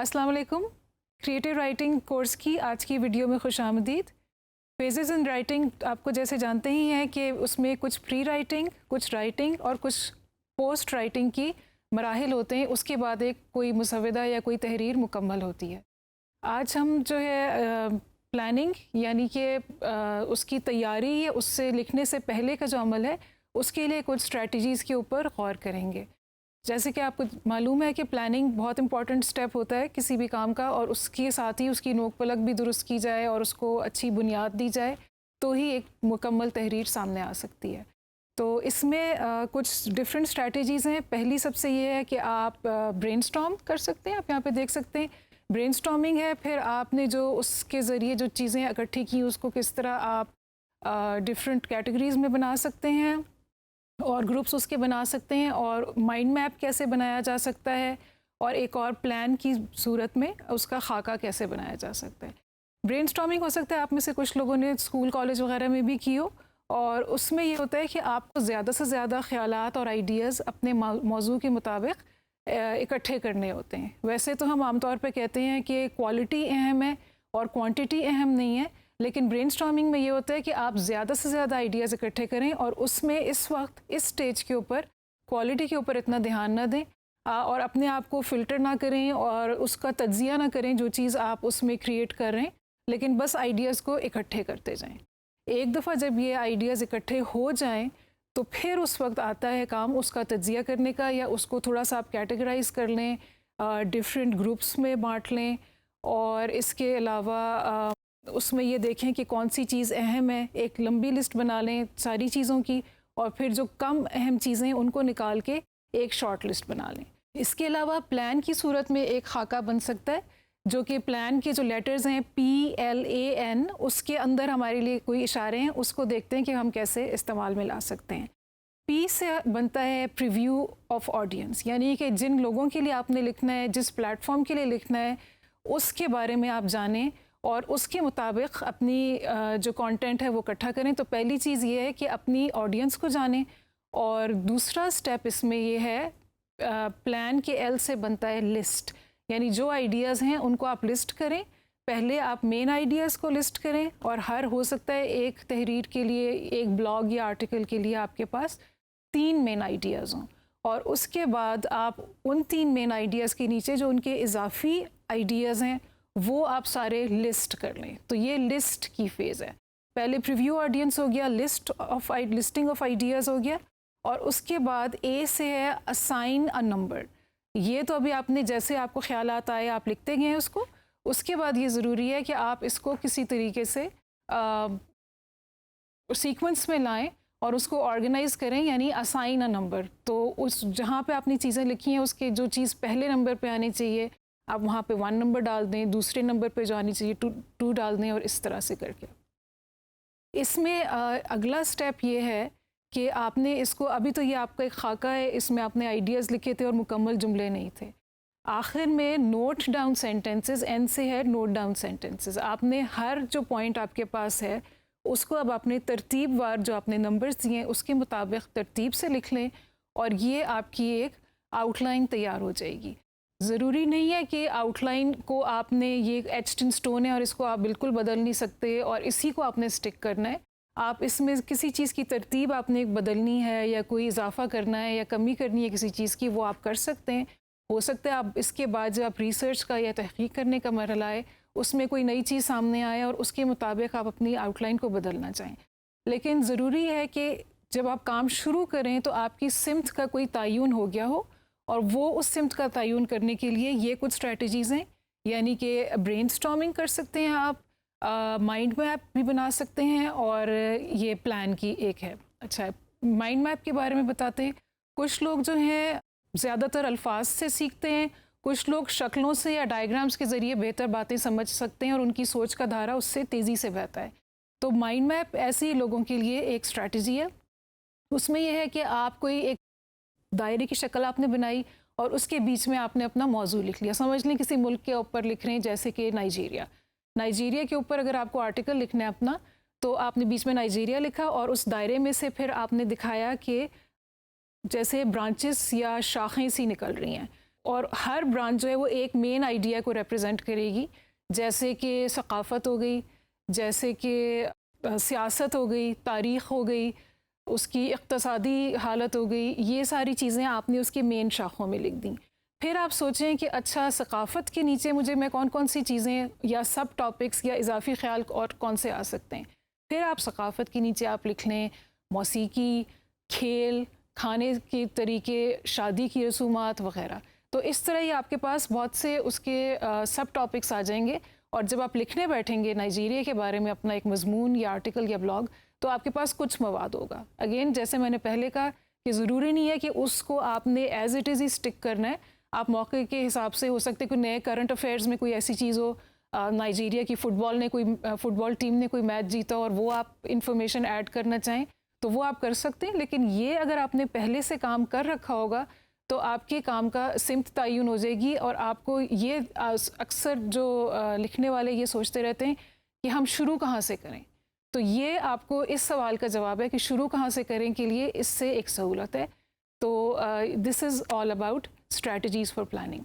अस्सलाम वालेकुम। Creative writing course की आज की वीडियो में खुश आमदीद। फेजेस इन राइटिंग आपको जैसे जानते ही हैं कि उसमें कुछ प्री राइटिंग, कुछ राइटिंग और कुछ पोस्ट राइटिंग की मराहिल होते हैं। उसके बाद एक कोई मुसव्वदा या कोई तहरीर मुकम्मल होती है। आज हम जो है प्लानिंग यानी कि उसकी तैयारी या उससे लिखने से पहले का जो अमल है उसके लिए कुछ स्ट्रेटजीज़ के ऊपर गौर करेंगे। जैसे कि आपको मालूम है कि प्लानिंग बहुत इंपॉर्टेंट स्टेप होता है किसी भी काम का, और उसके साथ ही उसकी नोक पलक भी दुरुस्त की जाए और उसको अच्छी बुनियाद दी जाए तो ही एक मुकम्मल तहरीर सामने आ सकती है। तो इसमें कुछ डिफरेंट स्ट्रैटेजीज़ हैं। पहली सबसे ये है कि आप ब्रेनस्टॉर्म कर सकते हैं। आप यहाँ पे देख सकते हैं ब्रेनस्टॉर्मिंग है। फिर आपने जो उसके ज़रिए जो चीज़ें इकट्ठी की उसको किस तरह आप डिफरेंट कैटेगरीज़ में बना सकते हैं और ग्रुप्स उसके बना सकते हैं, और माइंड मैप कैसे बनाया जा सकता है, और एक और प्लान की सूरत में उसका खाका कैसे बनाया जा सकता है। ब्रेनस्टॉर्मिंग हो सकता है आप में से कुछ लोगों ने स्कूल कॉलेज वगैरह में भी की हो, और उसमें ये होता है कि आपको ज़्यादा से ज़्यादा ख़यालात और आइडियाज़ अपने मौजू के मुताबिक इकट्ठे करने होते हैं। वैसे तो हम आमतौर पर कहते हैं कि क्वालिटी अहम है और क्वांटिटी अहम नहीं है, लेकिन ब्रेनस्टॉर्मिंग में ये होता है कि आप ज़्यादा से ज़्यादा आइडियाज़ इकट्ठे करें और उसमें इस वक्त इस स्टेज के ऊपर क्वालिटी के ऊपर इतना ध्यान ना दें, और अपने आप को फ़िल्टर ना करें और उसका तज्ज़िया ना करें जो चीज़ आप उसमें क्रिएट कर रहे हैं, लेकिन बस आइडियाज़ को इकट्ठे करते जाएं। एक दफ़ा जब ये आइडियाज़ इकट्ठे हो जाएं तो फिर उस वक्त आता है काम उसका तज्ज़िया करने का, या उसको थोड़ा सा आप कैटेगराइज़ कर लें, डिफरेंट ग्रुप्स में बाँट लें, और इसके अलावा उसमें ये देखें कि कौन सी चीज़ अहम है। एक लंबी लिस्ट बना लें सारी चीज़ों की, और फिर जो कम अहम चीज़ें हैं उनको निकाल के एक शॉर्ट लिस्ट बना लें। इसके अलावा प्लान की सूरत में एक खाका बन सकता है, जो कि प्लान के जो लेटर्स हैं PLAN, उसके अंदर हमारे लिए कोई इशारे हैं, उसको देखते हैं कि हम कैसे इस्तेमाल में ला सकते हैं। P से बनता है प्रीव्यू ऑफ ऑडियंस, यानी कि जिन लोगों के लिए आपने लिखना है, जिस प्लेटफॉर्म के लिए लिखना है, उसके बारे में आप जानें और उसके मुताबिक अपनी जो कंटेंट है वो इकट्ठा करें। तो पहली चीज़ ये है कि अपनी ऑडियंस को जानें, और दूसरा स्टेप इसमें ये है प्लान के L से बनता है लिस्ट, यानी जो आइडियाज़ हैं उनको आप लिस्ट करें। पहले आप मेन आइडियाज़ को लिस्ट करें, और हर हो सकता है एक तहरीर के लिए, एक ब्लॉग या आर्टिकल के लिए आपके पास 3 मेन आइडियाज़ हों, और उसके बाद आप उन 3 मेन आइडियाज़ के नीचे जो उनके इजाफी आइडियाज़ हैं वो आप सारे लिस्ट कर लें। तो ये लिस्ट की फ़ेज़ है। पहले प्रीव्यू ऑडियंस हो गया, लिस्टिंग ऑफ आइडियाज़ हो गया, और उसके बाद A से है असाइन अ नंबर। ये तो अभी आपने जैसे आपको ख्यालात आए आप लिखते गए उसको। उसके बाद ये ज़रूरी है कि आप इसको किसी तरीके से सीक्वेंस में लाएं और उसको ऑर्गेनाइज़ करें, यानी असाइन अ नंबर। तो उस जहाँ पे आपने चीज़ें लिखी हैं उसके जो चीज़ पहले नंबर पे आनी चाहिए आप वहाँ पे 1 नंबर डाल दें, दूसरे नंबर पे जो आनी चाहिए 2 डाल दें, और इस तरह से करके। इसमें अगला स्टेप ये है कि आपने इसको, अभी तो ये आपका एक खाका है, इसमें आपने आइडियाज़ लिखे थे और मुकम्मल जुमले नहीं थे। आखिर में नोट डाउन सेंटेंसेस, N से है नोट डाउन सेंटेंसेस। आपने हर जो पॉइंट आपके पास है उसको अब आपने तरतीब वार जो आपने नंबर्स दिए हैं उसके मुताबिक तरतीब से लिख लें, और ये आपकी एक आउटलाइन तैयार हो जाएगी। ज़रूरी नहीं है कि आउटलाइन को आपने, ये एच्ड इन स्टोन है और इसको आप बिल्कुल बदल नहीं सकते और इसी को आपने स्टिक करना है। आप इसमें किसी चीज़ की तरतीब आपने बदलनी है, या कोई इजाफा करना है या कमी करनी है किसी चीज़ की, वो आप कर सकते हैं। हो सकता है आप इसके बाद जब आप रिसर्च का या तहकीक करने का मरहला है उसमें कोई नई चीज़ सामने आए और उसके मुताबिक आप अपनी आउटलाइन को बदलना चाहें। लेकिन ज़रूरी है कि जब आप काम शुरू करें तो आपकी सिमत का कोई तयन हो गया हो, और वो उस सिमत का तयन करने के लिए ये कुछ स्ट्रेटजीज़ हैं, यानी कि ब्रेनस्टॉर्मिंग कर सकते हैं आप, माइंड मैप भी बना सकते हैं, और ये प्लान की एक है। अच्छा, माइंड मैप के बारे में बताते हैं। कुछ लोग जो हैं ज़्यादातर अल्फाज से सीखते हैं, कुछ लोग शक्लों से या डायग्राम्स के ज़रिए बेहतर बातें समझ सकते हैं और उनकी सोच का धारा उससे तेज़ी से बहता है। तो माइंड मैप ऐसे लोगों के लिए एक स्ट्रैटेजी है। उसमें यह है कि आप कोई एक दायरे की शक्ल आपने बनाई और उसके बीच में आपने अपना मौजू लिख लिया। समझ लें किसी मुल्क के ऊपर लिख रहे हैं, जैसे कि नाइजीरिया के ऊपर अगर आपको आर्टिकल लिखना है अपना, तो आपने बीच में नाइजीरिया लिखा, और उस दायरे में से फिर आपने दिखाया कि जैसे ब्रांचेस या शाखें सी निकल रही हैं। और हर ब्रांच जो है वो एक मेन आइडिया को रिप्रेजेंट करेगी, जैसे कि सकाफ़त हो गई, जैसे कि सियासत हो गई, तारीख़ हो गई, उसकी इक़्तिसादी हालत हो गई, ये सारी चीज़ें आपने उसकी मेन शाखों में लिख दी। फिर आप सोचें कि अच्छा सकाफ़त के नीचे मुझे मैं कौन कौन सी चीज़ें या सब टॉपिक्स या इजाफ़ी ख़्याल और कौन से आ सकते हैं। फिर आप सकाफ़त के नीचे आप लिख लें मौसीकी, खेल, खाने के तरीके, शादी की रसूमात वग़ैरह। तो इस तरह ही आपके पास बहुत से उसके सब टॉपिक्स आ जाएंगे, और जब आप लिखने बैठेंगे नाइजीरिया के बारे में अपना एक मज़मून या आर्टिकल या ब्लॉग, तो आपके पास कुछ मवाद होगा। अगेन जैसे मैंने पहले कहा कि ज़रूरी नहीं है कि उसको आपने as it is he stick करना है, आप मौके के हिसाब से, हो सकते कोई नए करंट अफेयर्स में कोई ऐसी चीज़ हो, नाइजीरिया की फ़ुटबॉल टीम ने कोई मैच जीता और वो आप इंफॉर्मेशन ऐड करना चाहें तो वो आप कर सकते हैं। लेकिन ये अगर आपने पहले से काम कर रखा होगा तो आपके काम का सिमत तयन हो जाएगी, और आपको ये अक्सर जो लिखने वाले ये सोचते रहते हैं कि हम शुरू कहाँ से करें, तो ये आपको इस सवाल का जवाब है कि शुरू कहाँ से करें के लिए इससे एक सहूलत है। तो this is all about strategies for planning.